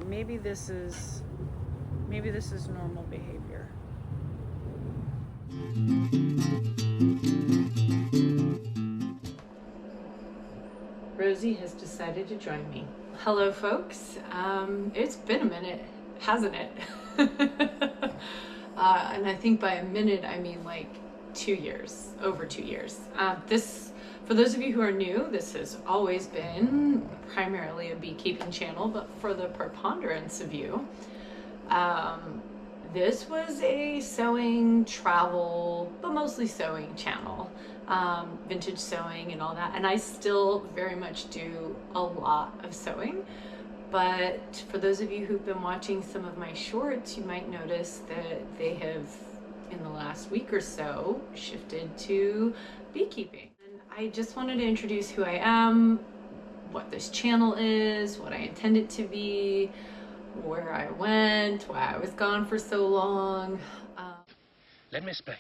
maybe this is normal behavior. Rosie has decided to join me. Hello folks, it's been a minute, hasn't it? And I think by a minute I mean like 2 years, over 2 years. For those of you who are new, this has always been primarily a beekeeping channel, but for the preponderance of you, this was a sewing, travel, but mostly sewing channel, vintage sewing and all that. And I still very much do a lot of sewing. But for those of you who've been watching some of my shorts, you might notice that they have, in the last week or so, shifted to beekeeping. And I just wanted to introduce who I am, what this channel is, what I intend it to be, where I went, why I was gone for so long. Let me explain.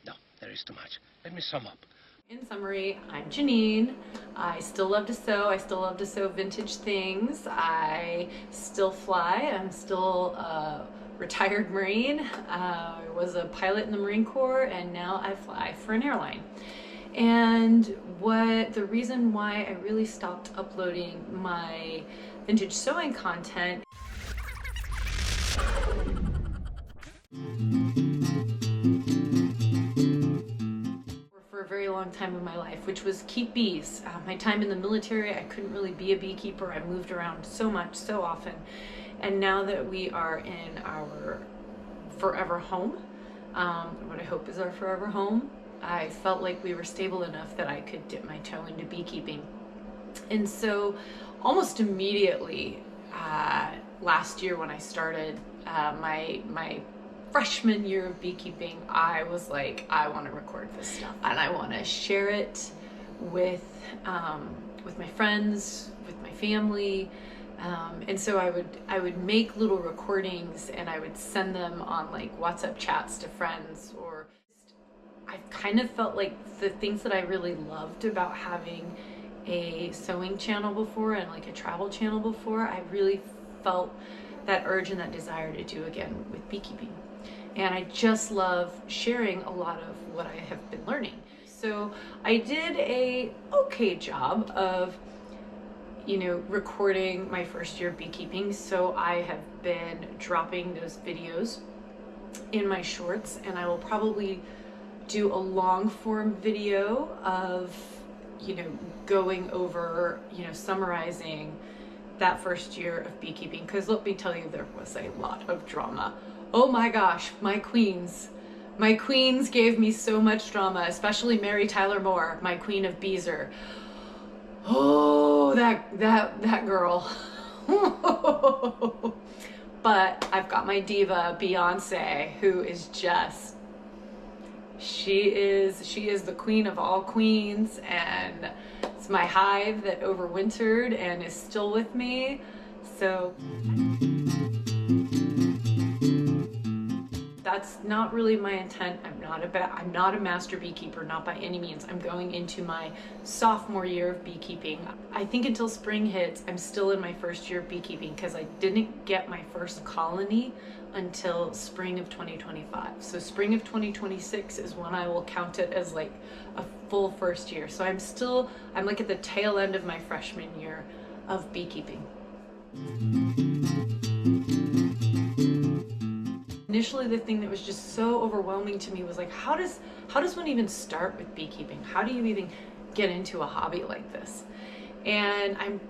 No, there is too much. Let me sum up. In summary, I'm Janine. I still love to sew. I still love to sew vintage things. I still fly. I'm still a retired Marine. I was a pilot in the Marine Corps, and now I fly for an airline. And the reason why I really stopped uploading my vintage sewing content for a very long time in my life, which was keep bees. My time in the military, I couldn't really be a beekeeper. I moved around so much, so often. And now that we are in our forever home, what I hope is our forever home, I felt like we were stable enough that I could dip my toe into beekeeping. And so almost immediately, last year when I started my freshman year of beekeeping, I was like, I want to record this stuff and I want to share it with my friends, with my family. And so I would make little recordings and I would send them on like WhatsApp chats to friends. Or I kind of felt like the things that I really loved about having a sewing channel before and like a travel channel before, I really felt that urge and that desire to do again with beekeeping. And I just love sharing a lot of what I have been learning. So I did a okay job of, recording my first year of beekeeping. So I have been dropping those videos in my shorts, and I will probably do a long form video of, going over, summarizing that first year of beekeeping. Because let me tell you, there was a lot of drama. Oh my gosh, my queens gave me so much drama, especially Mary Tyler Moore, my queen of Beezer. Oh, that girl. But I've got my diva, Beyonce, who is just, she is the queen of all queens, and it's my hive that overwintered and is still with me. So that's not really my intent. I'm not a master beekeeper, not by any means. I'm going into my sophomore year of beekeeping. I think until spring hits, I'm still in my first year of beekeeping because I didn't get my first colony until spring of 2025. So spring of 2026 is when I will count it as like a full first year. So I'm like at the tail end of my freshman year of beekeeping. Initially, the thing that was just so overwhelming to me was like, how does one even start with beekeeping? How do you even get into a hobby like this? And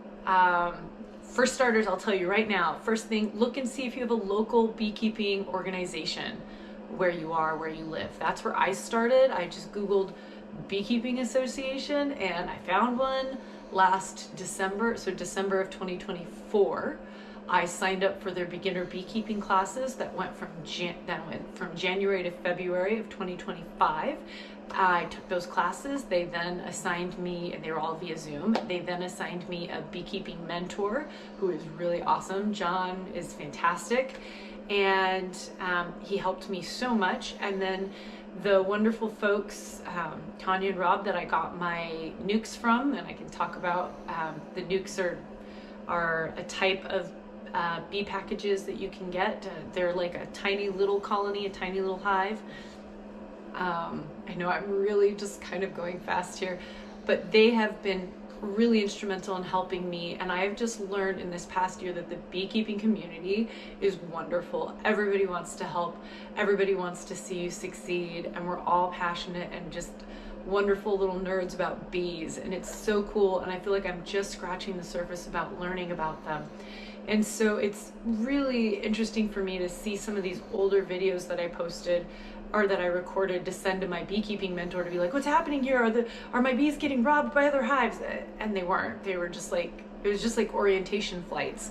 for starters, I'll tell you right now, first thing, look and see if you have a local beekeeping organization where you are, where you live. That's where I started. I just Googled Beekeeping Association and I found one last December, so December of 2024. I signed up for their beginner beekeeping classes that went from January to February of 2025. I took those classes. They then assigned me, and they were all via Zoom. They then assigned me a beekeeping mentor who is really awesome. John is fantastic, and he helped me so much. And then the wonderful folks, Tanya and Rob, that I got my nukes from, and I can talk about the nukes are a type of bee packages that you can get. They're like a tiny little colony, a tiny little hive. I know I'm really just kind of going fast here, but they have been really instrumental in helping me, and I've just learned in this past year that the beekeeping community is wonderful. Everybody wants to help, everybody wants to see you succeed, and we're all passionate and just wonderful little nerds about bees, and it's so cool, and I feel like I'm just scratching the surface about learning about them. And so it's really interesting for me to see some of these older videos that I posted or that I recorded to send to my beekeeping mentor to be like, what's happening here? Are my bees getting robbed by other hives? And they weren't. They were just like, it was just like orientation flights,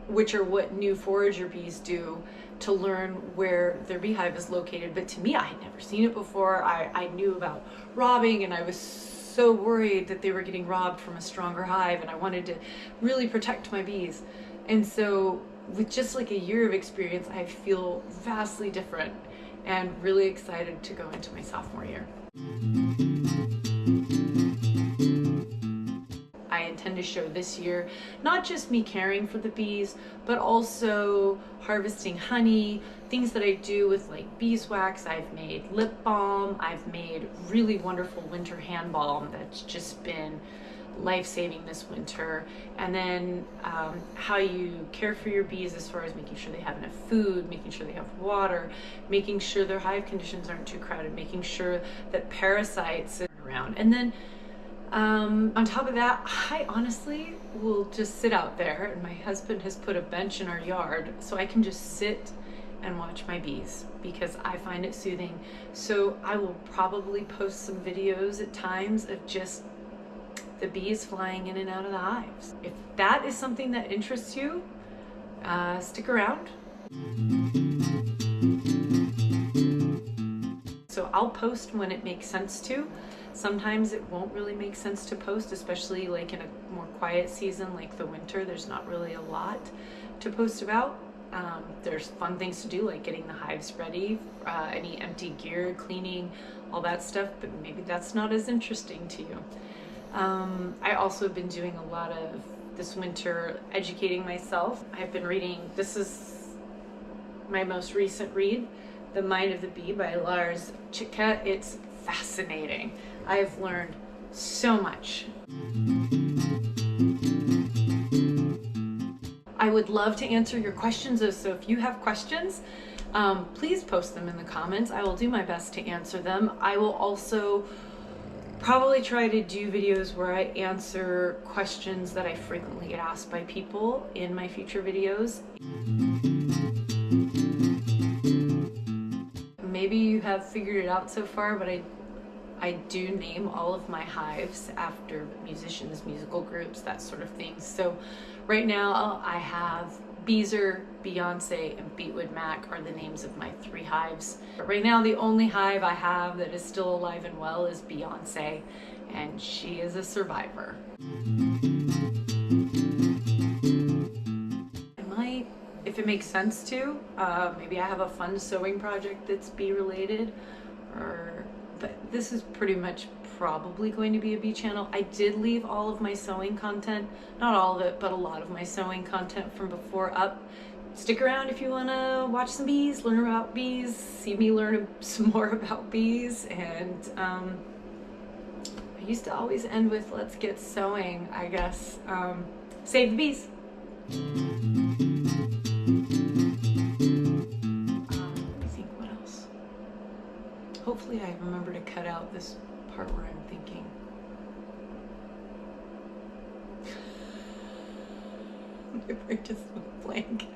which are what new forager bees do to learn where their beehive is located. But to me, I had never seen it before. I knew about robbing, and I was so worried that they were getting robbed from a stronger hive, and I wanted to really protect my bees. And so with just like a year of experience, I feel vastly different and really excited to go into my sophomore year. I intend to show this year not just me caring for the bees, but also harvesting honey, things that I do with like beeswax. I've made lip balm, I've made really wonderful winter hand balm that's just been life-saving this winter. And then how you care for your bees as far as making sure they have enough food, making sure they have water, making sure their hive conditions aren't too crowded, making sure that parasites are around. And then on top of that, I honestly will just sit out there, and my husband has put a bench in our yard so I can just sit and watch my bees because I find it soothing. So I will probably post some videos at times of just the bees flying in and out of the hives. If that is something that interests you, stick around. So I'll post when it makes sense to. Sometimes it won't really make sense to post, especially like in a more quiet season like the winter. There's not really a lot to post about. There's fun things to do like getting the hives ready, any empty gear, cleaning, all that stuff, but maybe that's not as interesting to you. I also have been doing a lot of this winter educating myself. I've been reading, this is my most recent read, The Mind of the Bee by Lars Chitka. It's fascinating. I've learned so much. I would love to answer your questions, so if you have questions, please post them in the comments. I will do my best to answer them. I will also probably try to do videos where I answer questions that I frequently get asked by people in my future videos. Maybe you have figured it out so far, but I do name all of my hives after musicians, musical groups, that sort of thing. So right now I have Beezer, Beyonce, and Beetwood Mac are the names of my 3 hives. But right now the only hive I have that is still alive and well is Beyonce, and she is a survivor. I might, if it makes sense to, maybe I have a fun sewing project that's bee related, but this is pretty much probably going to be a bee channel. I did leave all of my sewing content, not all of it, but a lot of my sewing content from before up. Stick around if you want to watch some bees, learn about bees, see me learn some more about bees. And I used to always end with let's get sewing, I guess. Save the bees. Let me think what else. Hopefully I remember to cut out this part where I'm thinking. My brain just went blank.